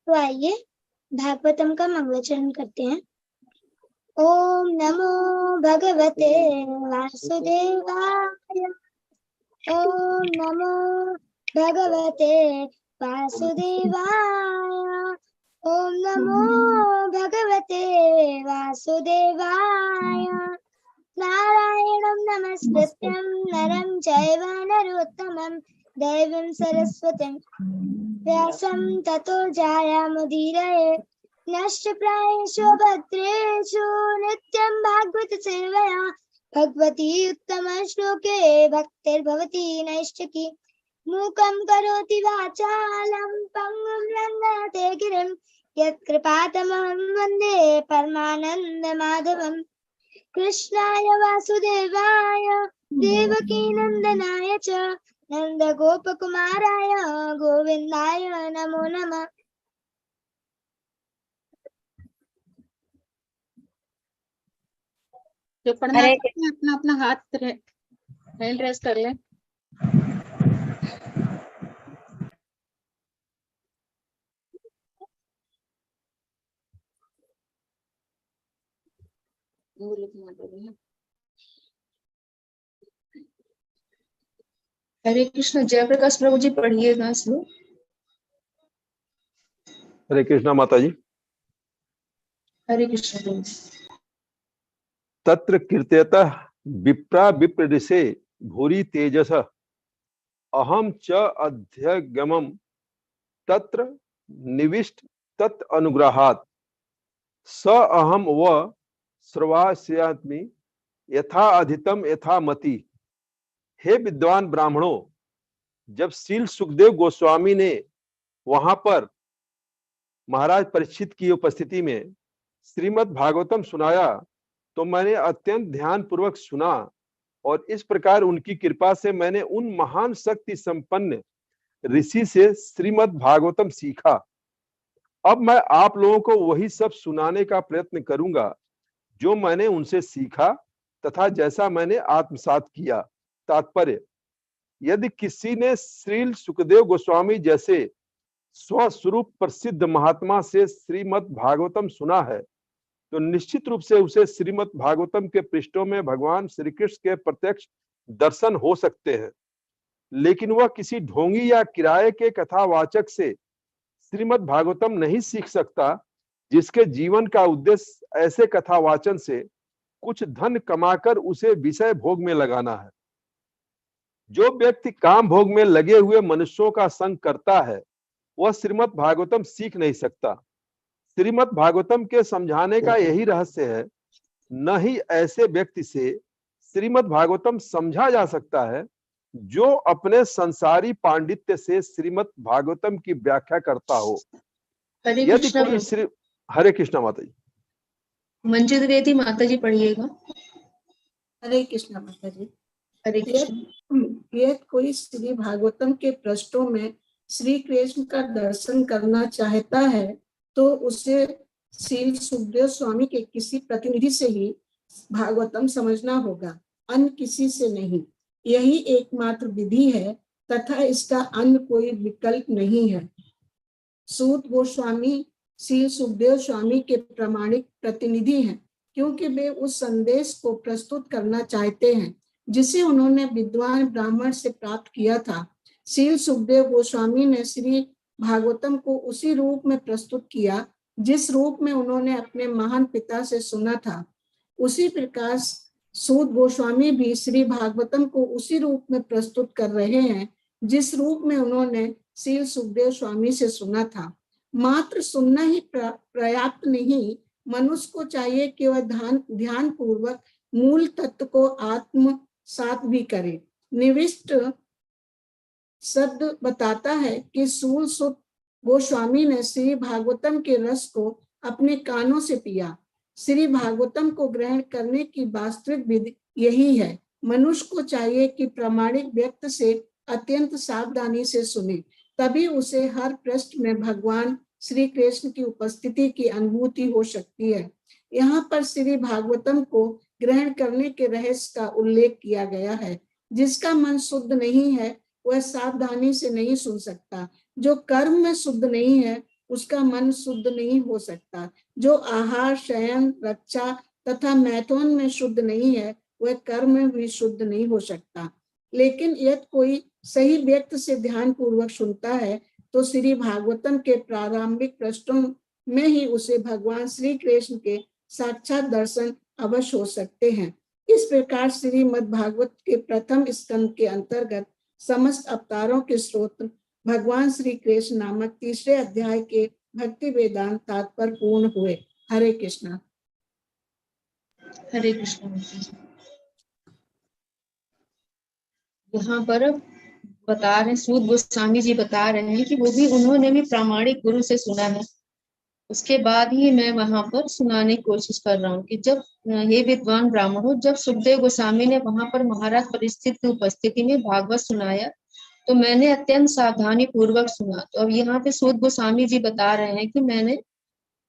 तो आइए भागवतम का मंगलाचरण करते हैं। ओम नमो भगवते वासुदेवाय। ओम नमो भगवते वासुदेवाय। ओम नमो भगवते वासुदेवाय। नारायणं नमस्कृत्यं नरं चैव नरोत्तमं देवीं सरस्वतीं व्यासं ततो जयमुदीरये। नष्टप्रायेषु भद्रेषु नित्यं भागवत सेवया भगवती उत्तम श्लोके भक्तिर्भवति नैष्ठिकी। मूकं करोति वाचालं पङ्गुं लङ्घयते गिरिं यत्कृपातमहं वन्दे परमानन्दमाधवम्। कृष्णाय वासुदेवाय देवकी नंदनाय च नंदगोपकुमाराय गोविंदाय नमो नमः। जो पढ़ना चाहते हैं अपना अपना हाथ हैंड रेस कर लें। हरे कृष्ण। जयप्रकाश प्रभु जी पढ़िएगा श्लोक। हरे कृष्णा माता जी। हरे कृष्ण प्रभु। तत्र कीर्त्यतः विप्रा विप्रदिशे भूरि तेजस अहम च अध्यगमं तत्र निविष्ट तत् अनुग्रहात् स अहम व सर्वास्यात्मि यथा अधितम यथा मति। हे विद्वान ब्राह्मणों, जब श्रील सुखदेव गोस्वामी ने वहां पर महाराज परीक्षित की उपस्थिति में श्रीमद् भागवतम सुनाया तो मैंने अत्यंत ध्यान पूर्वक सुना और इस प्रकार उनकी कृपा से मैंने उन महान शक्ति संपन्न ऋषि से श्रीमद् भागवतम सीखा। अब मैं आप लोगों को वही सब सुनाने का प्रयत्न करूंगा जो मैंने उनसे सीखा तथा जैसा मैंने आत्मसात किया। तात्पर्य, यदि किसी ने श्रील सुखदेव गोस्वामी जैसे स्वस्वरूप प्रसिद्ध महात्मा से श्रीमद् भागवतम सुना है तो निश्चित रूप से उसे श्रीमद् भागवतम के पृष्ठों में भगवान श्री कृष्ण के प्रत्यक्ष दर्शन हो सकते हैं। लेकिन वह किसी ढोंगी या किराए के कथावाचक से श्रीमद् भागवतम नहीं सीख सकता जिसके जीवन का उद्देश्य ऐसे कथावाचन से कुछ धन कमाकर उसे विषय भोग में लगाना है। जो व्यक्ति काम भोग में लगे हुए मनुष्यों का संग करता है वह श्रीमद् भागवतम सीख नहीं सकता। श्रीमद् भागवतम के समझाने का यही रहस्य है। न ही ऐसे व्यक्ति से श्रीमद् भागवतम समझा जा सकता है जो अपने संसारी पांडित्य से श्रीमद् भागवतम की व्याख्या करता हो। यदि कोई श्री हरे कृष्ण माता जी। मंजित देती माता जी पढ़िएगा। हरे कृष्ण माता जी। हरे कृष्ण। यह कोई श्री भागवतम के पृष्ठों में श्री कृष्ण का दर्शन करना चाहता है तो उसे श्री सुखदेव स्वामी के किसी प्रतिनिधि से ही भागवतम समझना होगा, अन्य किसी से नहीं। यही एकमात्र विधि है तथा इसका अन्य कोई विकल्प नहीं है। सूत गोस्वामी श्री सुखदेव स्वामी के प्रामाणिक प्रतिनिधि हैं क्योंकि वे उस संदेश को प्रस्तुत करना चाहते हैं जिसे उन्होंने विद्वान ब्राह्मण से प्राप्त किया था। श्री सुखदेव गोस्वामी ने श्री भागवतम को उसी रूप में प्रस्तुत किया जिस रूप में उन्होंने अपने महान पिता से सुना था। उसी प्रकार सूत गोस्वामी भी श्री भागवतम को उसी रूप में प्रस्तुत कर रहे हैं जिस रूप में उन्होंने श्री सुखदेव स्वामी से सुना था। मात्र सुनना ही पर्याप्त नहीं, मनुष्य को चाहिए कि वह ध्यान पूर्वक मूल तत्व को आत्मसात भी करे। निविष्ट शब्द बताता है कि सूल सुत गोस्वामी ने श्री भागवतम के रस को अपने कानों से पिया। श्री भागवतम को ग्रहण करने की वास्तविक विधि यही है। मनुष्य को चाहिए कि प्रामाणिक व्यक्ति से अत्यंत सावधानी से सुने, तभी उसे हर पृष्ठ में भगवान श्री कृष्ण की उपस्थिति की अनुभूति हो सकती है। यहाँ पर श्री भागवतम को ग्रहण करने के रहस्य का उल्लेख किया गया है। जिसका मन शुद्ध नहीं है वह सावधानी से नहीं सुन सकता। जो कर्म में शुद्ध नहीं है उसका मन शुद्ध नहीं हो सकता। जो आहार, शयन, रक्षा तथा मैथुन में शुद्ध नहीं है, वह कर्म में भी शुद्ध नहीं हो सकता। लेकिन यदि कोई सही व्यक्ति से ध्यान पूर्वक सुनता है तो श्री भागवतम के प्रारंभिक पृष्ठों में ही उसे भगवान श्री कृष्ण के साक्षात दर्शन अवश्य हो सकते हैं। इस प्रकार श्रीमद् भागवत के प्रथम स्कंद के अंतर्गत समस्त अवतारों के स्रोत भगवान श्री कृष्ण नामक तीसरे अध्याय के भक्ति वेदांत तात्पर्य पूर्ण हुए। हरे कृष्णा। हरे कृष्ण। यहाँ पर बता रहे, सूत गोस्वामी जी बता रहे हैं कि वो भी उन्होंने भी प्रामाणिक गुरु से सुना है। उसके बाद ही मैं वहां पर सुनाने की कोशिश कर रहा हूँ कि जब हे विद्वान ब्राह्मणों, जब सुखदेव गोस्वामी ने वहां पर महाराज परीक्षित की उपस्थिति में भागवत सुनाया तो मैंने अत्यंत सावधानी पूर्वक सुना। तो अब यहाँ पे सूत गोस्वामी जी बता रहे हैं कि मैंने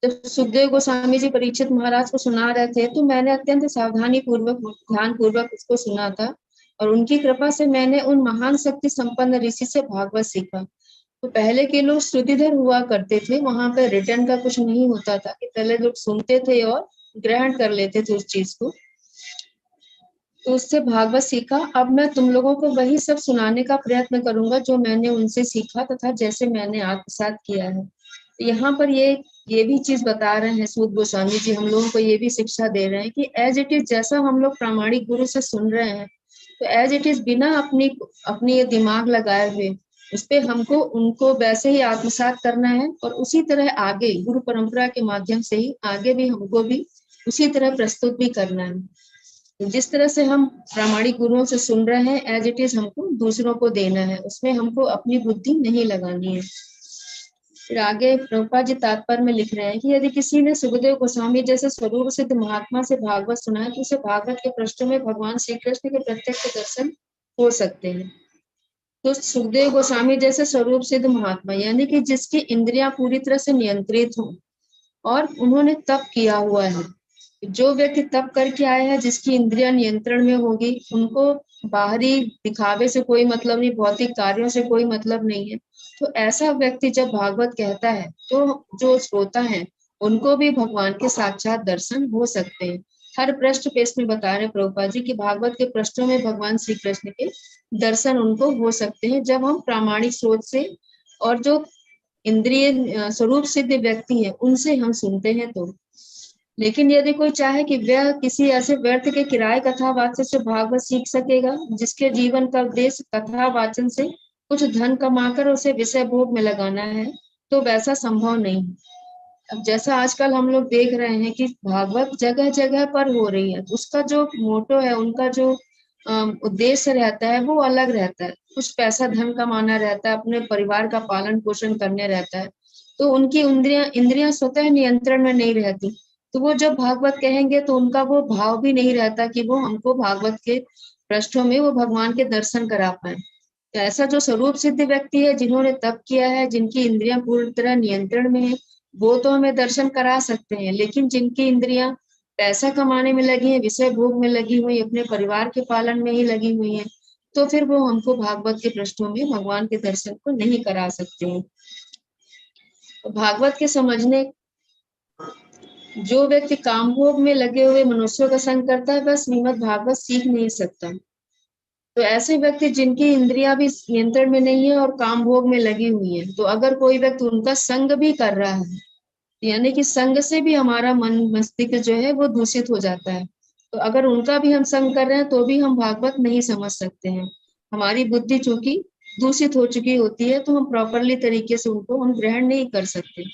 जब सुखदेव गोस्वामी जी परीक्षित महाराज को सुना रहे थे तो मैंने अत्यंत सावधानी पूर्वक, ध्यान पूर्वक उसको सुना था और उनकी कृपा से मैंने उन महान शक्ति संपन्न ऋषि से भागवत सीखा। तो पहले के लोग श्रुतिधर हुआ करते थे, वहां पर रिटर्न का कुछ नहीं होता था कि पहले लोग सुनते थे और ग्रहण कर लेते थे उस चीज को, तो उससे भागवत सीखा। अब मैं तुम लोगों को वही सब सुनाने का प्रयत्न करूंगा जो मैंने उनसे सीखा तथा जैसे मैंने आत्मसात किया है। तो यहाँ पर ये भी चीज बता रहे हैं सूत गोस्वामी जी, हम लोगों को ये भी शिक्षा दे रहे हैं कि एज इट इज जैसा हम लोग प्रामाणिक गुरु से सुन रहे हैं तो एज इट इज बिना अपनी दिमाग लगाए हुए उस पे हमको उनको वैसे ही आत्मसात करना है और उसी तरह आगे गुरु परंपरा के माध्यम से ही आगे भी हमको भी उसी तरह प्रस्तुत भी करना है। जिस तरह से हम प्रामाणिक गुरुओं से सुन रहे हैं एज इट इज हमको दूसरों को देना है, उसमें हमको अपनी बुद्धि नहीं लगानी है। फिर आगे प्रभुपाद जी तात्पर्य में लिख रहे हैं कि यदि किसी ने सुखदेव गोस्वामी जैसे स्वरूप सिद्ध महात्मा से भागवत सुना है तो उसे भागवत के पृष्ठों में भगवान श्री कृष्ण के प्रत्यक्ष दर्शन हो सकते हैं। तो सुखदेव गोस्वामी जैसे स्वरूप सिद्ध महात्मा यानी कि जिसकी इंद्रियां पूरी तरह से नियंत्रित हो और उन्होंने तप किया हुआ है, जो व्यक्ति तप करके आए हैं जिसकी इंद्रियां नियंत्रण में होगी, उनको बाहरी दिखावे से कोई मतलब नहीं, भौतिक कार्यों से कोई मतलब नहीं है, तो ऐसा व्यक्ति जब भागवत कहता है तो जो श्रोता है उनको भी भगवान के साक्षात दर्शन हो सकते हैं। हर पृष्ठ पे इसमें बता रहे प्रभुपाद जी कि भागवत के पृष्ठों में भगवान श्री कृष्ण के दर्शन उनको हो सकते हैं जब हम प्रामाणिक स्रोत से और जो इंद्रिय स्वरूप सिद्ध व्यक्ति है उनसे हम सुनते हैं तो। लेकिन यदि कोई चाहे कि वह किसी ऐसे व्यर्थ के किराए कथा वाचन से भागवत सीख सकेगा जिसके जीवन का उद्देश्य कथा वाचन से कुछ धन कमाकर उसे विषय भोग में लगाना है, तो वैसा संभव नहीं। अब जैसा आजकल हम लोग देख रहे हैं कि भागवत जगह जगह पर हो रही है, उसका जो मोटो है, उनका जो उद्देश्य रहता है वो अलग रहता है। कुछ पैसा धन कमाना रहता है, अपने परिवार का पालन पोषण करने रहता है, तो उनकी इंद्रियां स्वतः नियंत्रण में नहीं रहती। तो वो जब भागवत कहेंगे तो उनका वो भाव भी नहीं रहता कि वो हमको भागवत के पृष्ठों में वो भगवान के दर्शन करा पाए। तो ऐसा जो स्वरूप सिद्ध व्यक्ति है, जिन्होंने तप किया है, जिनकी इंद्रियां पूरी तरह नियंत्रण में है, वो तो हमें दर्शन करा सकते हैं। लेकिन जिनकी इंद्रियां पैसा कमाने में लगी है, विषय भोग में लगी हुई, अपने परिवार के पालन में ही लगी हुई है, तो फिर वो हमको भागवत के पृष्ठों में भगवान के दर्शन को नहीं करा सकते हैं। तो भागवत के समझने, जो व्यक्ति काम भोग में लगे हुए मनुष्यों का संग करता है वह श्रीमद् भागवत सीख नहीं सकता। तो ऐसे व्यक्ति जिनकी इंद्रियां भी नियंत्रण में नहीं है और काम भोग में लगी हुई है, तो अगर कोई व्यक्ति उनका संग भी कर रहा है, यानी कि संग से भी हमारा मन मस्तिष्क जो है वो दूषित हो जाता है, तो अगर उनका भी हम संग कर रहे हैं तो भी हम भागवत नहीं समझ सकते हैं। हमारी बुद्धि चूंकि दूषित हो चुकी होती है तो हम प्रॉपरली तरीके से उनको हम ग्रहण नहीं कर सकते।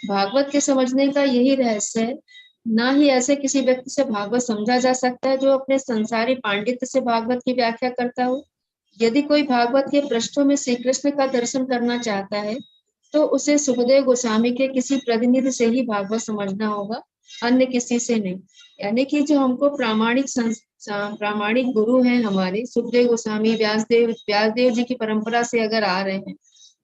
भागवत के समझने का यही रहस्य है। ना ही ऐसे किसी व्यक्ति से भागवत समझा जा सकता है जो अपने संसारी पांडित्य से भागवत की व्याख्या करता हो। यदि कोई भागवत के पृष्ठों में श्री कृष्ण का दर्शन करना चाहता है तो उसे सुखदेव गोस्वामी के किसी प्रतिनिधि से ही भागवत समझना होगा, अन्य किसी से नहीं। यानी कि जो हमको प्रामाणिक गुरु हैं हमारे सुखदेव गोस्वामी, व्यासदेव जी की परंपरा से अगर आ रहे हैं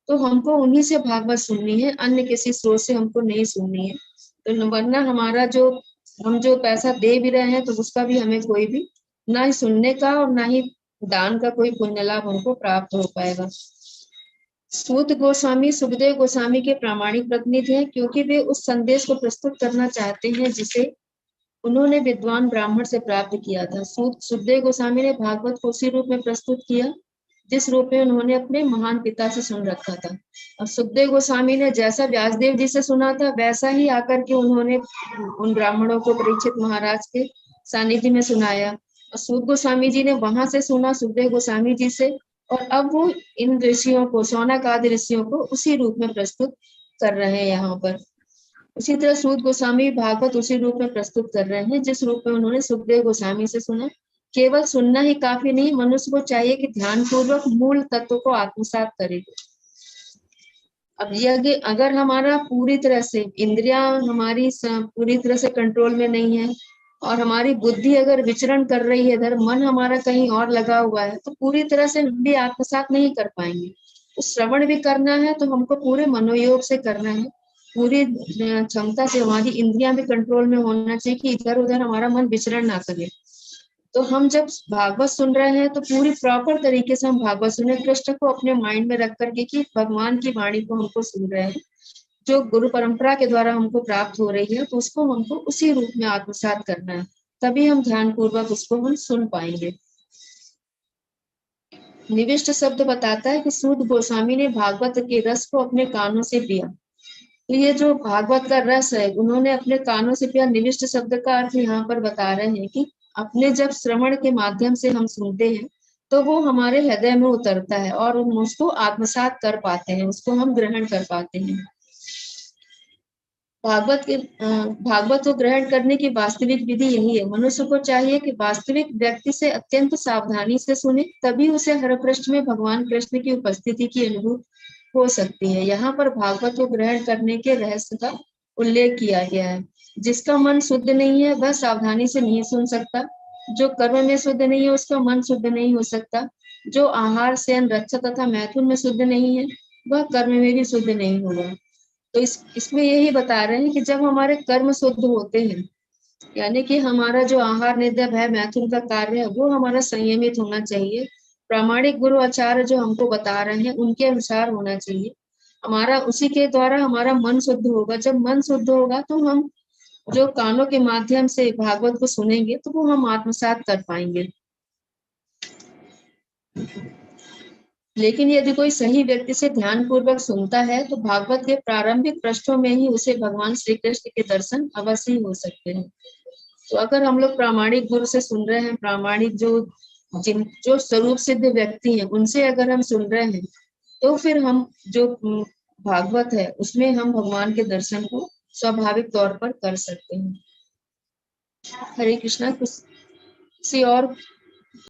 तो हमको उन्हीं से भागवत सुननी है, अन्य किसी स्रोत से हमको नहीं सुननी है। तो वरना हमारा हम जो पैसा दे भी रहे हैं तो उसका भी हमें कोई भी ना ही सुनने का और ना ही दान का कोई पुण्य लाभ हमको प्राप्त हो पाएगा। सूत गोस्वामी सुखदेव गोस्वामी के प्रामाणिक प्रतिनिधि हैं, क्योंकि वे उस संदेश को प्रस्तुत करना चाहते हैं जिसे उन्होंने विद्वान ब्राह्मण से प्राप्त किया था। सुखदेव गोस्वामी ने भागवत को उसी रूप में प्रस्तुत किया जिस रूप में उन्होंने अपने महान पिता से सुन रखा था। और सुखदेव गोस्वामी ने जैसा व्यासदेव जी से सुना था वैसा ही आकर के उन्होंने उन ब्राह्मणों को परीक्षित महाराज के सानिध्य में सुनाया। और सूत गोस्वामी जी ने वहां से सुना सुखदेव गोस्वामी जी से, और अब वो इन ऋषियों को, शौनक आदि ऋषियों को उसी रूप में प्रस्तुत कर रहे हैं यहाँ पर। उसी तरह सूत गोस्वामी भागवत उसी रूप में प्रस्तुत कर रहे हैं जिस रूप में उन्होंने सुखदेव गोस्वामी से सुना। केवल सुनना ही काफी नहीं, मनुष्य को चाहिए कि ध्यान पूर्वक मूल तत्व को आत्मसात करे। अब यह अगर हमारा पूरी तरह से इंद्रियां हमारी पूरी तरह से कंट्रोल में नहीं है और हमारी बुद्धि अगर विचरण कर रही है इधर, मन हमारा कहीं और लगा हुआ है, तो पूरी तरह से हम भी आत्मसात नहीं कर पाएंगे। तो श्रवण भी करना है तो हमको पूरे मनोयोग से करना है, पूरी क्षमता से हमारी इंद्रियां भी कंट्रोल में होना चाहिए कि इधर उधर हमारा मन विचरण ना करे। तो हम जब भागवत सुन रहे हैं तो पूरी प्रॉपर तरीके से हम भागवत सुने, कृष्ण को अपने माइंड में रख करके कि भगवान की वाणी को हमको सुन रहे हैं जो गुरु परंपरा के द्वारा हमको प्राप्त हो रही है, तो उसको हमको उसी रूप में आत्मसात करना है, तभी हम ध्यान पूर्वक उसको हम सुन पाएंगे। निविष्ट शब्द बताता है कि सूत गोस्वामी ने भागवत के रस को अपने कानों से पिया। तो ये जो भागवत का रस है उन्होंने अपने कानों से पिया। निविष्ट शब्द का अर्थ यहाँ पर बता रहे हैं कि अपने जब श्रवण के माध्यम से हम सुनते हैं तो वो हमारे हृदय में उतरता है और हम उसको आत्मसात कर पाते हैं, उसको हम ग्रहण कर पाते हैं। भागवत को ग्रहण करने की वास्तविक विधि यही है। मनुष्य को चाहिए कि वास्तविक व्यक्ति से अत्यंत सावधानी से सुने, तभी उसे हर पृष्ठ में भगवान कृष्ण की उपस्थिति की अनुभूति हो सकती है। यहाँ पर भागवत को ग्रहण करने के रहस्य का उल्लेख किया गया है। जिसका मन शुद्ध नहीं है वह सावधानी से नहीं सुन सकता, जो कर्म में शुद्ध नहीं है उसका मन शुद्ध नहीं हो सकता, जो आहार शयन रक्षा तथा मैथुन में शुद्ध नहीं है वह कर्म में भी शुद्ध नहीं होगा। तो इसमें यही बता रहे हैं कि जब हमारे कर्म शुद्ध होते हैं, यानी कि हमारा जो आहार निद्रा भय मैथुन का कार्य है वो हमारा संयमित होना चाहिए, प्रामाणिक गुरु आचार्य जो हमको बता रहे हैं उनके अनुसार होना चाहिए, हमारा उसी के द्वारा हमारा मन शुद्ध होगा। जब मन शुद्ध होगा तो हम जो कानों के माध्यम से भागवत को सुनेंगे तो वो हम आत्मसात कर पाएंगे। लेकिन यदि कोई सही व्यक्ति से ध्यान पूर्वक सुनता है तो भागवत के प्रारंभिक पृष्ठों में ही उसे भगवान श्री कृष्ण के दर्शन अवश्य हो सकते हैं। तो अगर हम लोग प्रामाणिक गुरु से सुन रहे हैं, प्रामाणिक जो स्वरूप सिद्ध व्यक्ति हैं उनसे अगर हम सुन रहे हैं तो फिर हम जो भागवत है उसमें हम भगवान के दर्शन को स्वाभाविक तौर पर कर सकते हैं। हरे कृष्णा। किसी और